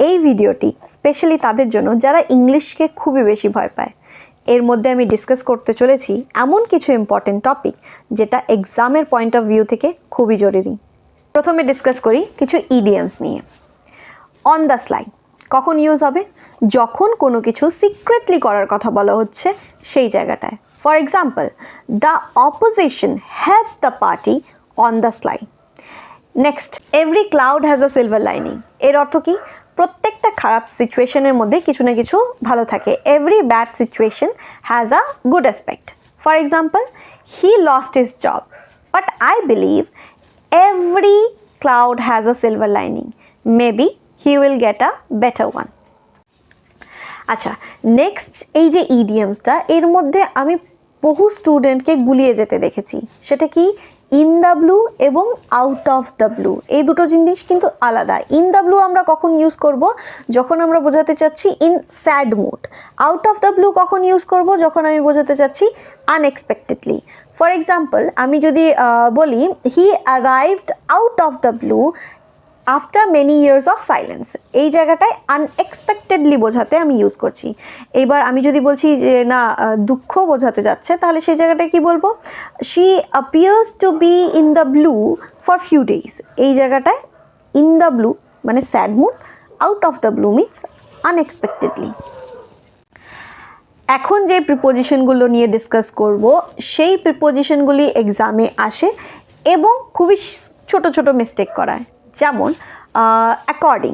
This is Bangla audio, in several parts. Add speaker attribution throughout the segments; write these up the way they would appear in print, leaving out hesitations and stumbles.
Speaker 1: এই ভিডিওটি স্পেশালি তাদের জন্য যারা ইংলিশকে খুবই বেশি ভয় পায়। এর মধ্যে আমি ডিসকাস করতে চলেছি এমন কিছু ইম্পর্টেন্ট টপিক যেটা এক্সামের পয়েন্ট অফ ভিউ থেকে খুবই জরুরি। প্রথমে ডিসকাস করি কিছু ইডিয়ামস নিয়ে। অন দ্য স্লাই কখন ইউজ হবে? যখন কোনো কিছু সিক্রেটলি করার কথা বলা হচ্ছে সেই জায়গাটায়। For example, the opposition help the party on the sly. Next, every cloud has a silver lining. এর অর্থ কি? প্রত্যেকটা খারাপ সিচুয়েশনের মধ্যে কিছু না কিছু ভালো থাকে। Every bad situation has a good aspect. For example, he lost his job but I believe every cloud has a silver lining, maybe he will get a better one. আচ্ছা, নেক্সট এই যে ইডিয়ামসটা, এর মধ্যে আমি বহু স্টুডেন্টকে গুলিয়ে যেতে দেখেছি। সেটা কি? ইন দ্য ব্লু এবং আউট অফ দ্য ব্লু, এই দুটো জিনিস কিন্তু আলাদা। ইন দ্য ব্লু আমরা কখন ইউজ করব? যখন আমরা বোঝাতে চাচ্ছি in sad mood. Out of the blue কখন ইউজ করব? যখন আমি বোঝাতে চাচ্ছি আনএক্সপেক্টেডলি। ফর এক্সাম্পল, আমি যদি বলি হি arrived out of the blue after many years of silence, এই জায়গাটায় আনএক্সপেক্টেডলি বোঝাতে আমি ইউজ করছি। এবার আমি যদি বলছি যে না দুঃখ বোঝাতে যাচ্ছে, তাহলে সেই জায়গাটায় কি বলবো? She appears to be in the blue for few days. এই জায়গাটায় ইন দ্য ব্লু মানে sad mood, out of the blue means unexpectedly. এখন যে প্রিপোজিশনগুলো নিয়ে ডিসকাস করব, সেই প্রিপোজিশনগুলি এক্সামে আসে এবং খুবই ছোট ছোট মিস্টেক করায়। যেমন অ্যাকর্ডিং।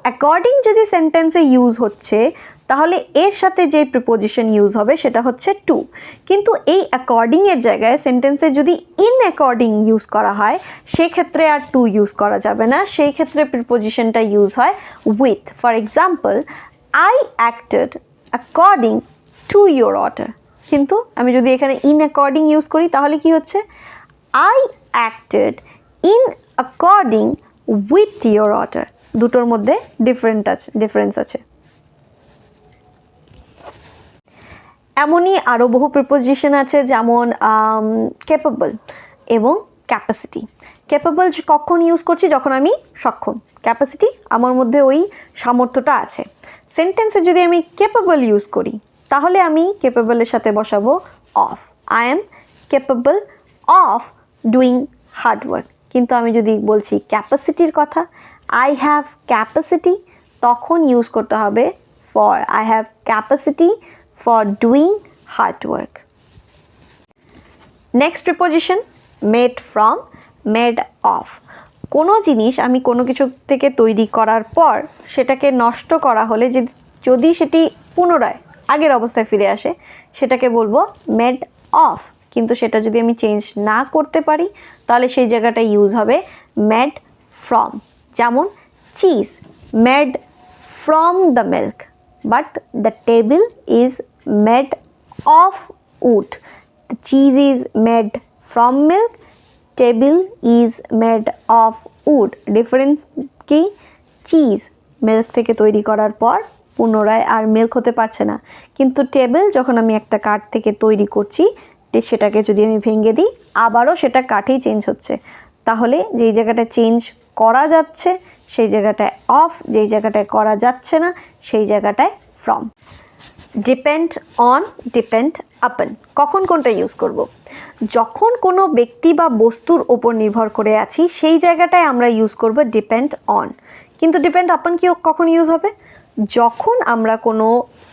Speaker 1: অ্যাকর্ডিং যদি সেন্টেন্সে ইউজ হচ্ছে, তাহলে এর সাথে যে প্রিপোজিশন ইউজ হবে সেটা হচ্ছে টু। কিন্তু এই অ্যাকর্ডিংয়ের জায়গায় সেন্টেন্সে যদি ইন অ্যাকর্ডিং ইউজ করা হয়, সেক্ষেত্রে আর টু ইউজ করা যাবে না। সেই ক্ষেত্রে প্রিপোজিশনটা ইউজ হয় with. For example, I acted according to your order. কিন্তু আমি যদি এখানে ইন অ্যাকর্ডিং ইউজ করি, তাহলে কি হচ্ছে? I acted in according with your order. দুটোর মধ্যে ডিফারেন্স আছে। এমনই আরও বহু প্রিপোজিশন আছে, যেমন ক্যাপেবল এবং ক্যাপাসিটি। ক্যাপেবল কখন ইউজ করছি? যখন আমি সক্ষম। ক্যাপাসিটি আমার মধ্যে ওই সামর্থ্যটা আছে। সেন্টেন্সে যদি আমি ক্যাপেবল ইউজ করি, তাহলে আমি ক্যাপেবলের সাথে বসাবো of. I am capable of doing hard work. কিন্তু আমি যদি বলছি ক্যাপাসিটির কথা, আই হ্যাভ ক্যাপাসিটি, তখন ইউজ করতে হবে for. I have capacity for doing hard work. Next preposition made from, made of. কোনো জিনিস আমি কোনো কিছু থেকে তৈরি করার পর সেটাকে নষ্ট করা হলে যদি সেটি পুনরায় আগের অবস্থায় ফিরে আসে, সেটাকে বলবো মেড অফ। কিন্তু সেটা যদি আমি চেঞ্জ না করতে পারি, তাহলে সেই জায়গাটা ইউজ হবে মেড ফ্রম। যেমন cheese made from the milk, but the table is made of wood. The cheese is made from milk, table is made of wood. Difference কি? চিজ মিল্ক থেকে তৈরি করার পর পুনরায় আর মিল্ক হতে পারছে না, কিন্তু টেবিল যখন আমি একটা কাঠ থেকে তৈরি করছি, সেটাকে যদি আমি ভেঙে দিই, আবারও সেটা কাঠেই চেঞ্জ হচ্ছে। তাহলে যেই জায়গাটা চেঞ্জ করা যাচ্ছে সেই জায়গাটায় অফ, যেই জায়গাটায় করা যাচ্ছে না সেই জায়গাটায় ফ্রম। ডিপেন্ড অন, ডিপেন্ড আপন। কখন কোনটা ইউজ করব? যখন কোনো ব্যক্তি বা বস্তুর ওপর নির্ভর করে আছি, সেই জায়গাটায় আমরা ইউজ করব ডিপেন্ড অন। কিন্তু ডিপেন্ড আপন কি কখন ইউজ হবে? যখন আমরা কোনো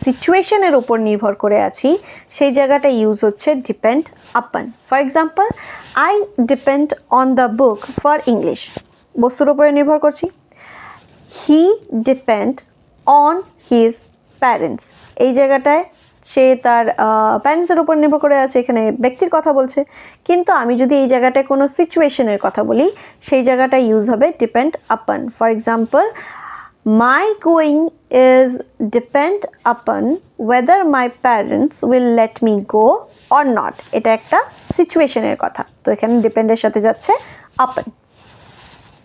Speaker 1: সিচুয়েশনের ওপর নির্ভর করে আছি, সেই জায়গাটা ইউজ হচ্ছে ডিপেন্ড আপন। For example, I depend on the book for English. বস্তুর ওপরে নির্ভর করছি। হি ডিপেন্ড অন হিজ প্যারেন্টস। এই জায়গাটায় সে তার প্যারেন্টসের উপর নির্ভর করে আছে, এখানে ব্যক্তির কথা বলছে। কিন্তু আমি যদি এই জায়গাটায় কোনো সিচুয়েশনের কথা বলি, সেই জায়গাটায় ইউজ হবে ডিপেন্ড আপন। For example, my going is depend upon whether my parents will let me go or not. এটা একটা সিচুয়েশনের কথা, তো এখানে ডিপেন্ডের সাথে যাচ্ছে আপন।